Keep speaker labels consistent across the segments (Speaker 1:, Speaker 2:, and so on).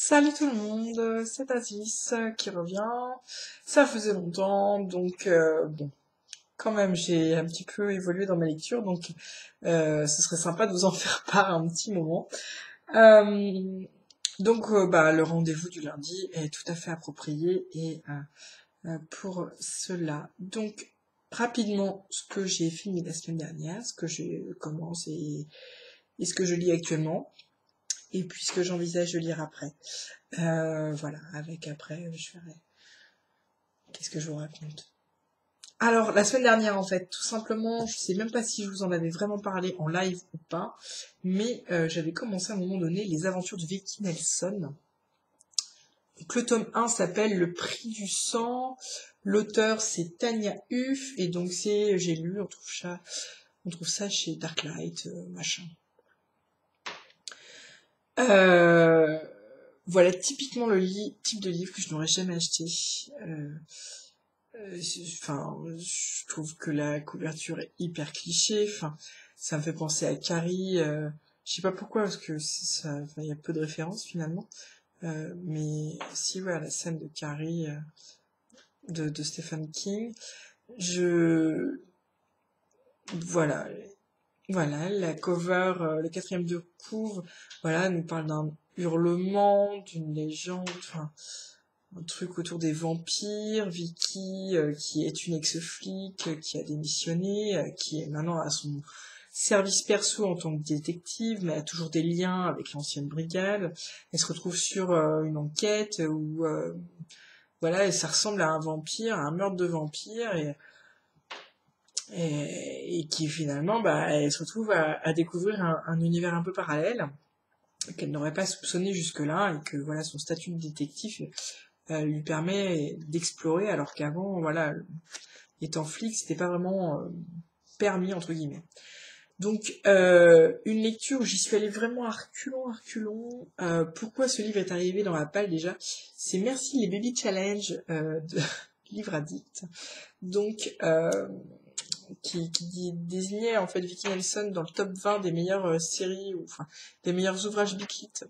Speaker 1: Salut tout le monde, c'est Aziz qui revient. Ça faisait longtemps, donc bon, quand même j'ai un petit peu évolué dans ma lecture, donc ce serait sympa de vous en faire part un petit moment. Euh, donc le rendez-vous du lundi est tout à fait approprié et pour cela. Donc rapidement, ce que j'ai filmé la semaine dernière, ce que je commence et ce que je lis actuellement, et puis ce que j'envisage de lire après. Voilà, avec après, je verrai. Qu'est-ce que je vous raconte? Alors, la semaine dernière, en fait, tout simplement, je sais même pas si je vous en avais vraiment parlé en live ou pas, mais j'avais commencé à un moment donné les aventures de Vicky Nelson. Donc, le tome 1 s'appelle Le Prix du sang. L'auteur, c'est Tania Huff, et donc j'ai lu, on trouve ça chez Darklight, machin. Euh, voilà typiquement type de livre que je n'aurais jamais acheté. Euh, Enfin, je trouve que la couverture est hyper cliché. Enfin, ça me fait penser à Carrie. Je sais pas pourquoi, parce que enfin, il y a peu de références finalement. Mais si, voilà, la scène de Carrie de Stephen King. Je, voilà, voilà, la cover, le quatrième de couvre, voilà, nous parle d'un hurlement, d'une légende. Enfin, un truc autour des vampires, Vicky, qui est une ex-flic, qui a démissionné, qui est maintenant à son service perso en tant que détective, mais a toujours des liens avec l'ancienne brigade. Elle se retrouve sur une enquête où, voilà, et ça ressemble à un vampire, à un meurtre de vampire, et qui finalement, bah, elle se retrouve à découvrir un univers un peu parallèle qu'elle n'aurait pas soupçonné jusque-là, et que voilà, son statut de détective lui permet d'explorer, alors qu'avant, voilà, étant flic, c'était pas vraiment permis, entre guillemets. Donc, une lecture où j'y suis allée vraiment à reculons. Pourquoi ce livre est arrivé dans la palle déjà? C'est Merci les Baby Challenge de Livre Addict. Donc, qui désignait en fait Vicky Nelson dans le top 20 des meilleures séries, ou enfin, des meilleurs ouvrages Big Hit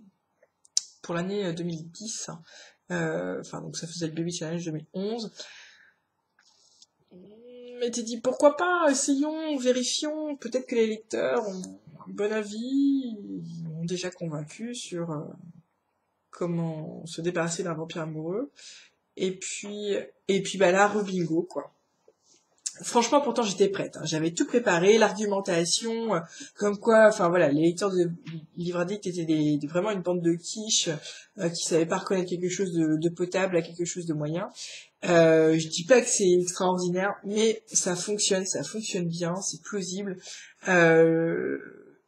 Speaker 1: pour l'année 2010. Enfin, donc ça faisait le Baby Challenge 2011. Mais t'es dit, pourquoi pas, essayons, vérifions, peut-être que les lecteurs ont un bon avis, ils ont déjà convaincu sur comment se débarrasser d'un vampire amoureux. Et puis bah là, rebingo, quoi. Franchement, pourtant, j'étais prête, hein. J'avais tout préparé, l'argumentation, comme quoi, enfin voilà, les lecteurs de Livre Addict étaient vraiment une bande de quiches qui savaient pas reconnaître quelque chose de potable à quelque chose de moyen. Je dis pas que c'est extraordinaire, mais ça fonctionne bien, c'est plausible, euh,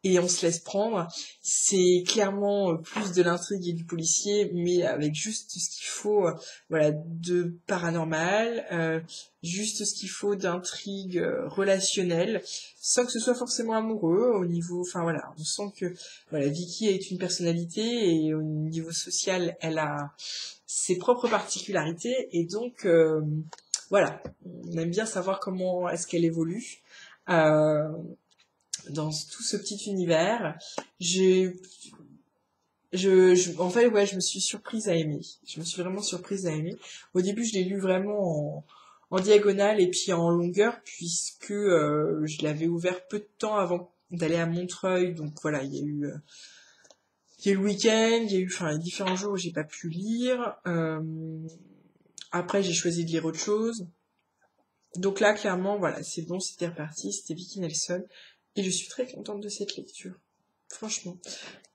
Speaker 1: et on se laisse prendre. C'est clairement plus de l'intrigue et du policier, mais avec juste ce qu'il faut, voilà, de paranormal, juste ce qu'il faut d'intrigue relationnelle, sans que ce soit forcément amoureux. Au niveau, enfin voilà, on sent que voilà, Vicky est une personnalité et au niveau social, elle a ses propres particularités et donc voilà, on aime bien savoir comment est-ce qu'elle évolue euh, dans tout ce petit univers. J'ai en fait, ouais, je me suis surprise à aimer. Je me suis vraiment surprise à aimer. Au début, je l'ai lu vraiment en diagonale et puis en longueur, puisque je l'avais ouvert peu de temps avant d'aller à Montreuil. Donc voilà, il y a eu le week-end, il y a eu enfin, les différents jours où j'ai pas pu lire. Après, j'ai choisi de lire autre chose. Donc là, clairement, voilà, c'est bon, c'était reparti, c'était Vicky Nelson. Et je suis très contente de cette lecture. Franchement.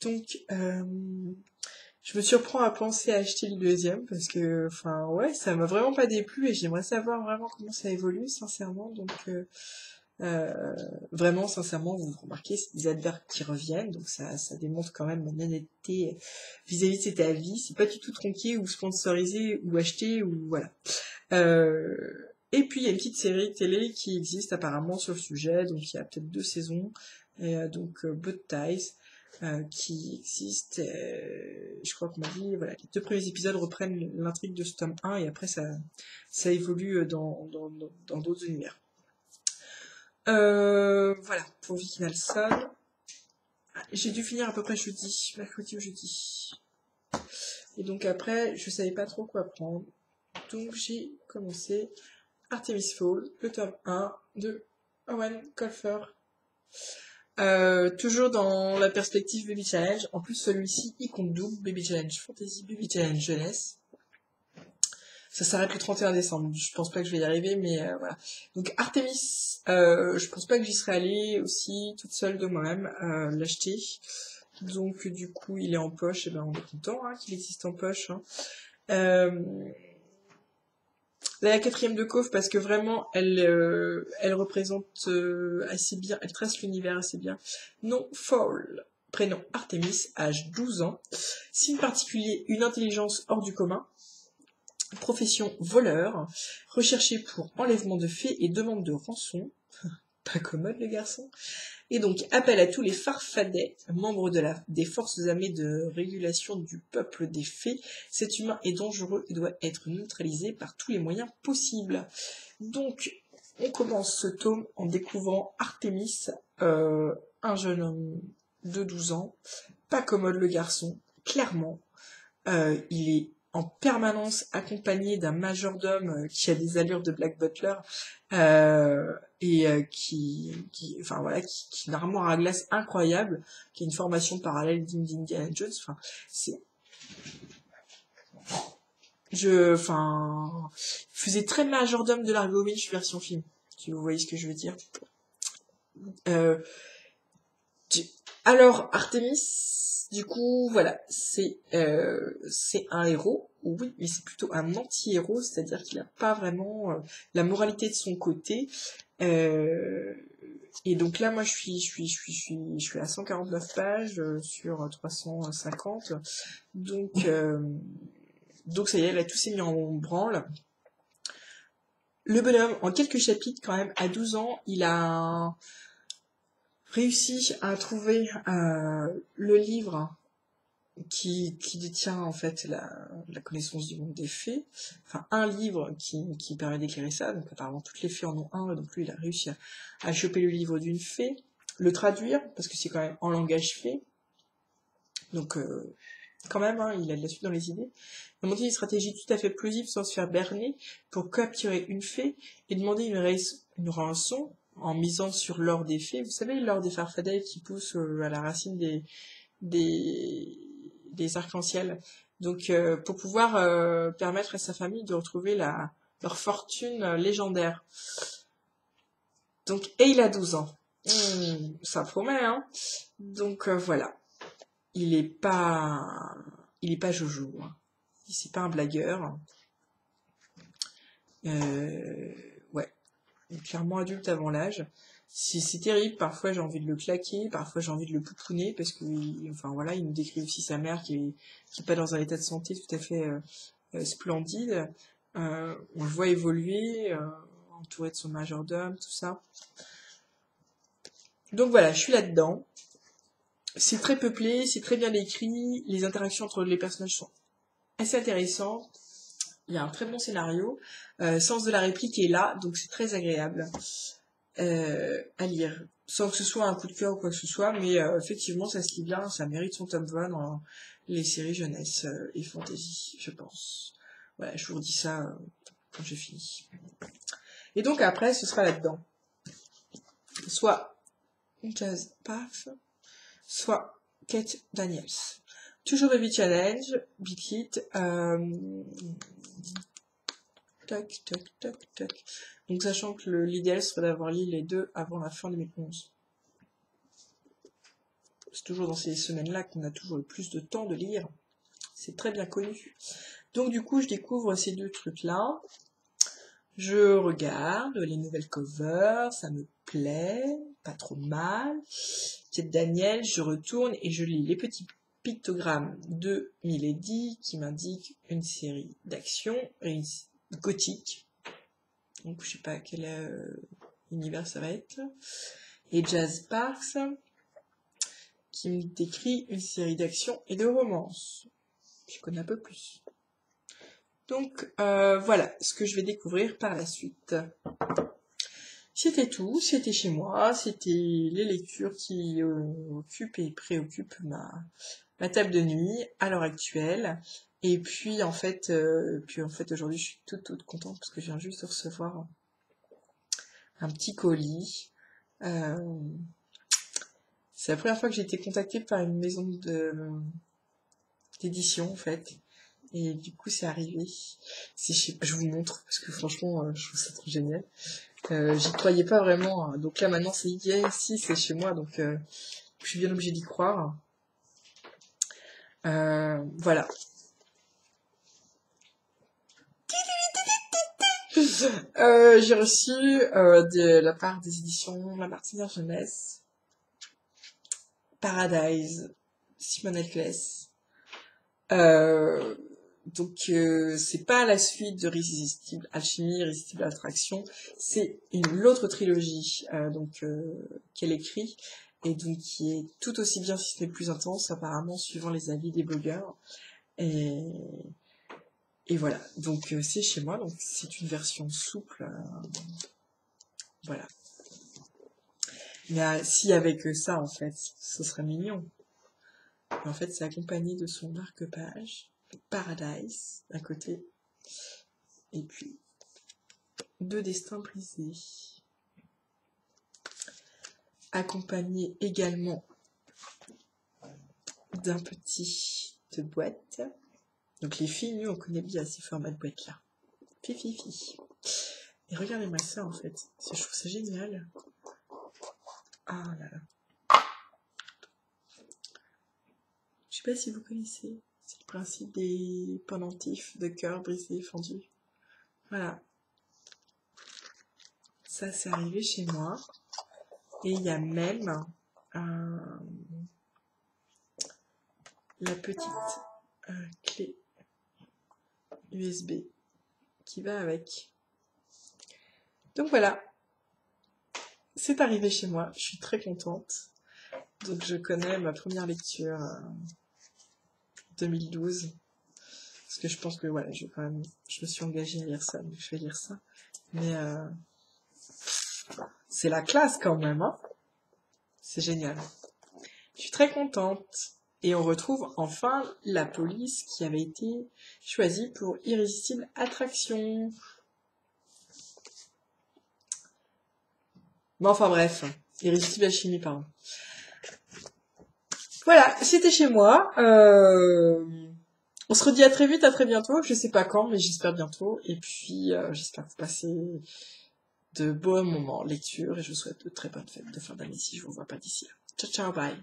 Speaker 1: Donc, je me surprends à penser à acheter le deuxième parce que, enfin, ouais, ça m'a vraiment pas déplu et j'aimerais savoir vraiment comment ça évolue, sincèrement. Donc, vraiment, sincèrement, vous remarquez, c'est des adverbes qui reviennent, donc ça démontre quand même mon honnêteté vis-à-vis de cet avis. C'est pas du tout tronqué ou sponsorisé ou acheté ou voilà. Euh, et puis il y a une petite série télé qui existe apparemment sur le sujet, donc il y a peut-être 2 saisons, et Blood Ties, qui existe. Je crois qu'on m'a dit, voilà, les 2 premiers épisodes reprennent l'intrigue de ce tome 1 et après ça évolue dans d'autres univers. Voilà, pour Vicky Nelson. J'ai dû finir à peu près jeudi, mercredi ou jeudi. Et donc après, je savais pas trop quoi prendre. Donc j'ai commencé Artemis Fowl, le tome 1 de Owen Colfer. Toujours dans la perspective Baby Challenge. En plus, celui-ci, il compte double Baby Challenge Fantasy, Baby Challenge Jeunesse. Ça s'arrête le 31 décembre. Je pense pas que je vais y arriver, mais voilà. Donc Artemis, je pense pas que j'y serais allée aussi toute seule de moi-même l'acheter. Donc du coup, il est en poche. Et ben, on est content qu'il existe en poche. La quatrième de Cove parce que vraiment elle représente assez bien, elle trace l'univers assez bien. Non, Fall, prénom Artemis, âge 12 ans, signe particulier une intelligence hors du commun, profession voleur, recherché pour enlèvement de fées et demande de rançon, pas commode le garçon, et donc appelle à tous les farfadets, membres des forces armées de régulation du peuple des fées. Cet humain est dangereux et doit être neutralisé par tous les moyens possibles. Donc, on commence ce tome en découvrant Artemis, un jeune homme de 12 ans, pas commode le garçon, clairement. Il est en permanence accompagné d'un majordome qui a des allures de Black Butler et qui a une armoire à glace incroyable, qui a une formation parallèle d'Indiana Jones. Enfin, c'est il faisait très majordome de Largo Winch version film, si vous voyez ce que je veux dire. Alors, Artemis, du coup, voilà, c'est un héros, oui, mais c'est plutôt un anti-héros, c'est-à-dire qu'il n'a pas vraiment la moralité de son côté. Et donc là, moi, je suis à 149 pages sur 350. Donc ça y est, là, tout s'est mis en branle. Le bonhomme, en quelques chapitres, quand même, à 12 ans, il a réussi à trouver le livre qui détient en fait la connaissance du monde des fées, enfin un livre qui permet d'éclairer ça, donc apparemment toutes les fées en ont un, donc lui il a réussi à choper le livre d'une fée, le traduire, parce que c'est quand même en langage fée, donc quand même, il a de la suite dans les idées, demander une stratégie tout à fait plausible sans se faire berner pour capturer une fée et demander une rançon en misant sur l'or des fées. Vous savez, l'or des farfadets qui pousse à la racine des arcs-en-ciel. Donc, pour pouvoir permettre à sa famille de retrouver leur fortune légendaire. Donc, et il a 12 ans. Ça promet, hein. Donc, voilà. Il est pas Jojo, hein. C'est pas un blagueur. Ouais. Clairement adulte avant l'âge. C'est terrible, parfois j'ai envie de le claquer, parfois j'ai envie de le poupouner, parce que, il nous décrit aussi sa mère qui est pas dans un état de santé tout à fait splendide. On le voit évoluer, entouré de son majordome, tout ça. Donc voilà, je suis là-dedans. C'est très peuplé, c'est très bien écrit, les interactions entre les personnages sont assez intéressantes. Il y a un très bon scénario, sens de la réplique est là, donc c'est très agréable à lire, sans que ce soit un coup de cœur ou quoi que ce soit, mais effectivement ça se lit bien, ça mérite son tome 20 dans les séries jeunesse et fantasy, je pense. Voilà, je vous redis ça quand j'ai fini. Et donc après, ce sera là-dedans. Soit Jazz Path, soit Kate Daniels. Toujours Baby Challenge, Big Hit, tac, tac, tac, tac. Donc sachant que l'idéal serait d'avoir lu les deux avant la fin 2011. C'est toujours dans ces semaines-là qu'on a toujours le plus de temps de lire. C'est très bien connu. Donc du coup, je découvre ces deux trucs-là. Je regarde les nouvelles covers, ça me plaît, pas trop mal. Kate Daniel, je retourne et je lis les petits pictogrammes de Milady qui m'indiquent une série d'action gothique. Donc je sais pas quel univers ça va être. Et Jazz Parks qui me décrit une série d'action et de romance. Je connais un peu plus. Donc voilà ce que je vais découvrir par la suite. C'était tout, c'était chez moi, c'était les lectures qui occupent et préoccupent ma table de nuit à l'heure actuelle. Et puis en fait, aujourd'hui, je suis toute contente parce que je viens juste de recevoir un petit colis. Euh, c'est la première fois que j'ai été contactée par une maison d'édition en fait. Et du coup, c'est arrivé. Je vous montre parce que franchement, je trouve ça trop génial. J'y croyais pas vraiment, hein. Donc là maintenant c'est si c'est chez moi, donc je suis bien obligée d'y croire. Voilà. J'ai reçu de la part des éditions La Martinière Jeunesse, Paradise, Simone Claes. C'est pas la suite de Irrésistible Alchimie, Irrésistible Attraction, c'est l'autre trilogie qu'elle écrit et donc qui est tout aussi bien si ce n'est plus intense apparemment suivant les avis des blogueurs et, et voilà donc c'est chez moi donc c'est une version souple voilà mais si avec ça en fait ce serait mignon mais en fait c'est accompagné de son marque-page Paradise d'un côté et puis deux destins brisés accompagné également d'un petit de boîte. Donc les filles, nous on connaît bien ces formats de boîte là. Fifi. Et regardez-moi ça en fait. Je trouve ça génial. Ah là là. Je sais pas si vous connaissez. C'est le principe des pendentifs de cœur brisés, fendus. Voilà. Ça c'est arrivé chez moi. Et il y a même la petite clé USB qui va avec. Donc voilà, c'est arrivé chez moi, je suis très contente. Donc je connais ma première lecture 2012. Parce que je pense que voilà, je me suis engagée à lire ça, donc je vais lire ça. Mais c'est la classe quand même, hein. C'est génial. Je suis très contente. Et on retrouve enfin la police qui avait été choisie pour Irrésistible Attraction. Bon, enfin bref, Irrésistible Alchimie, pardon. Voilà, c'était chez moi. On se redit à très vite, à très bientôt. Je sais pas quand, mais j'espère bientôt. Et puis, j'espère que vous passez de beaux moments lecture. Et je vous souhaite de très bonnes fêtes de fin d'année si je vous vois pas d'ici là. Ciao, ciao, bye.